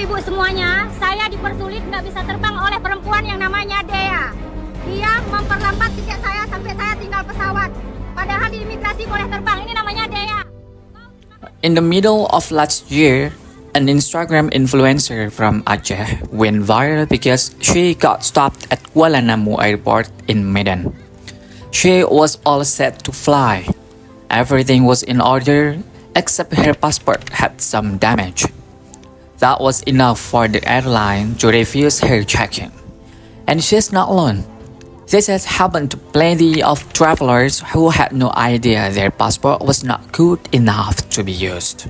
ibu-ibu semuanya, saya dipersulit nggak bisa terbang oleh perempuan yang namanya Dea. Dia memperlambat tiket saya sampai saya tinggal pesawat. Padahal di imigrasi boleh terbang. Ini namanya Dea. In the middle of last year, an Instagram influencer from Aceh went viral because she got stopped at Kuala Namu Airport in Medan. She was all set to fly. Everything was in order except her passport had some damage. That was enough for the airline to refuse her check-in. And she's not alone. This has happened to plenty of travelers who had no idea their passport was not good enough to be used.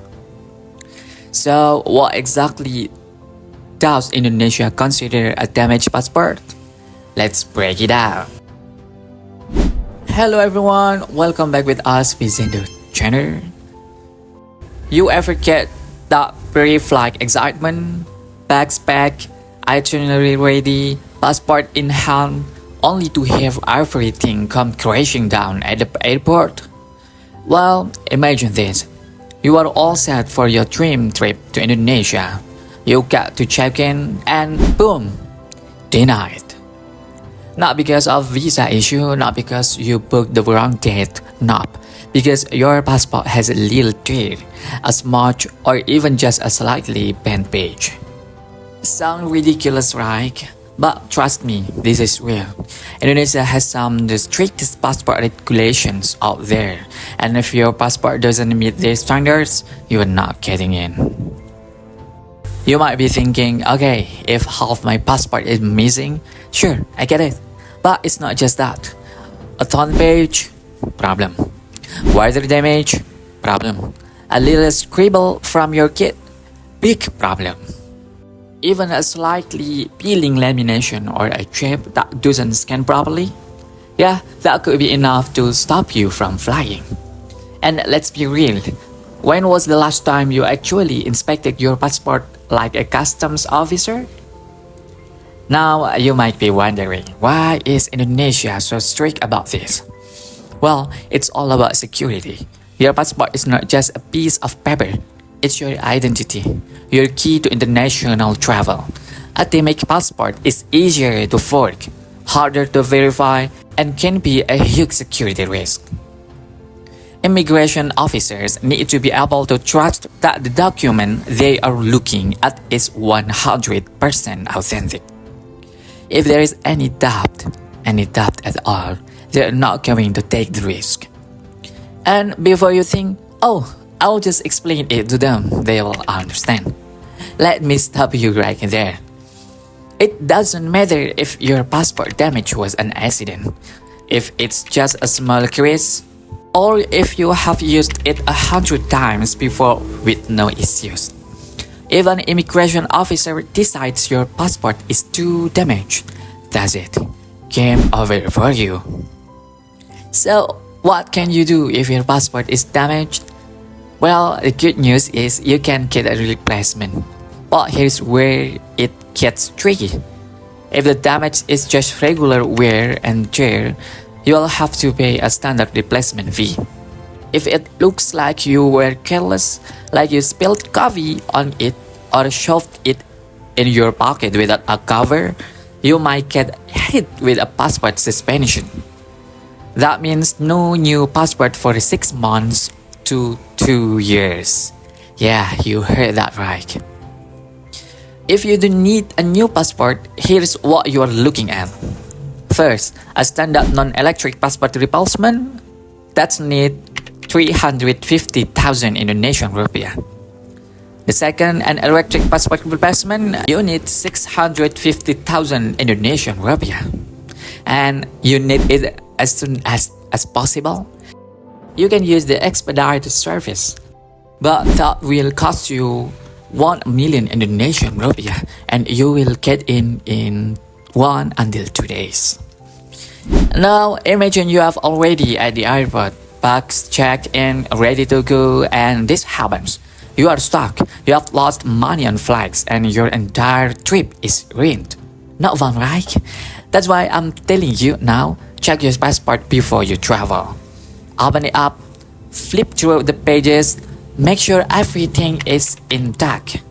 So, what exactly does Indonesia consider a damaged passport? Let's break it down. Hello everyone, welcome back with us Bizindo channel. You ever get that pre-flight excitement, bags packed, itinerary ready, passport in hand, only to have everything come crashing down at the airport? Well, imagine this. You are all set for your dream trip to Indonesia. You get to check in and boom, denied. Not because of visa issue, not because you booked the wrong date, not because your passport has a little tear, a smudge, or even just a slightly bent page. Sound ridiculous, right? But trust me, this is real. Indonesia has some of the strictest passport regulations out there, and if your passport doesn't meet these standards, you are not getting in. You might be thinking, okay, if half my passport is missing, sure, I get it. But it's not just that. A torn page, problem. Weather damage, problem. A little scribble from your kid, big problem. Even a slightly peeling lamination or a chip that doesn't scan properly, yeah, that could be enough to stop you from flying. And let's be real, when was the last time you actually inspected your passport like a customs officer? Now you might be wondering, why is Indonesia so strict about this? Well, it's all about security. Your passport is not just a piece of paper. It's your identity, your key to international travel. A damaged passport is easier to forge, harder to verify, and can be a huge security risk. Immigration officers need to be able to trust that the document they are looking at is 100% authentic. If there is any doubt at all, they are not going to take the risk. And before you think, oh, I'll just explain it to them, they will understand. Let me stop you right there. It doesn't matter if your passport damage was an accident, if it's just a small crease, or if you have used it 100 times before with no issues. If an immigration officer decides your passport is too damaged, that's it. Game over for you. So, what can you do if your passport is damaged? Well, the good news is you can get a replacement. But here's where it gets tricky. If the damage is just regular wear and tear, you'll have to pay a standard replacement fee. If it looks like you were careless, like you spilled coffee on it or shoved it in your pocket without a cover, you might get hit with a passport suspension. That means no new passport for 6 months to 2 years. Yeah, you heard that right. If you do need a new passport, here's what you are looking at. First, a standard non-electric passport replacement. That's need 350,000 Indonesian rupiah. The second, an electric passport replacement, you need 650,000 Indonesian rupiah. And you need it as soon as possible. You can use the expedited service, but that will cost you 1 million Indonesian rupiah, and you will get in 1 until 2 days. Now imagine you have already at the airport, bags checked in, ready to go, and this happens. You are stuck, you have lost money on flights, and your entire trip is ruined. Not fun, right? That's why I'm telling you now, check your passport before you travel. Open it up, flip through the pages, make sure everything is intact.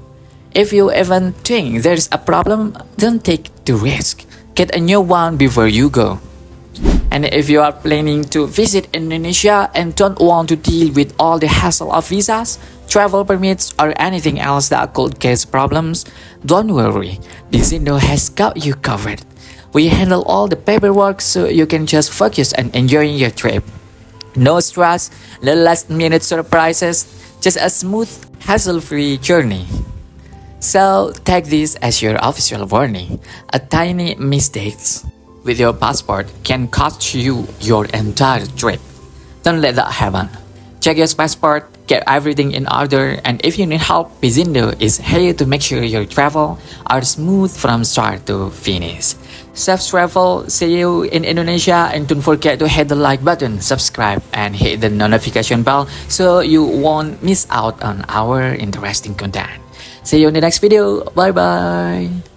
If you even think there's a problem, don't take the risk. Get a new one before you go. And if you are planning to visit Indonesia and don't want to deal with all the hassle of visas, travel permits, or anything else that could cause problems, don't worry, Bizindo has got you covered. We handle all the paperwork so you can just focus on enjoying your trip. No stress, no last minute surprises, just a smooth, hassle-free journey. So take this as your official warning. A tiny mistake with your passport can cost you your entire trip. Don't let that happen. Check your passport, get everything in order, and if you need help, Bizindo is here to make sure your travel are smooth from start to finish. Safe travel, see you in Indonesia, and don't forget to hit the like button, subscribe, and hit the notification bell so you won't miss out on our interesting content. See you in the next video. Bye bye.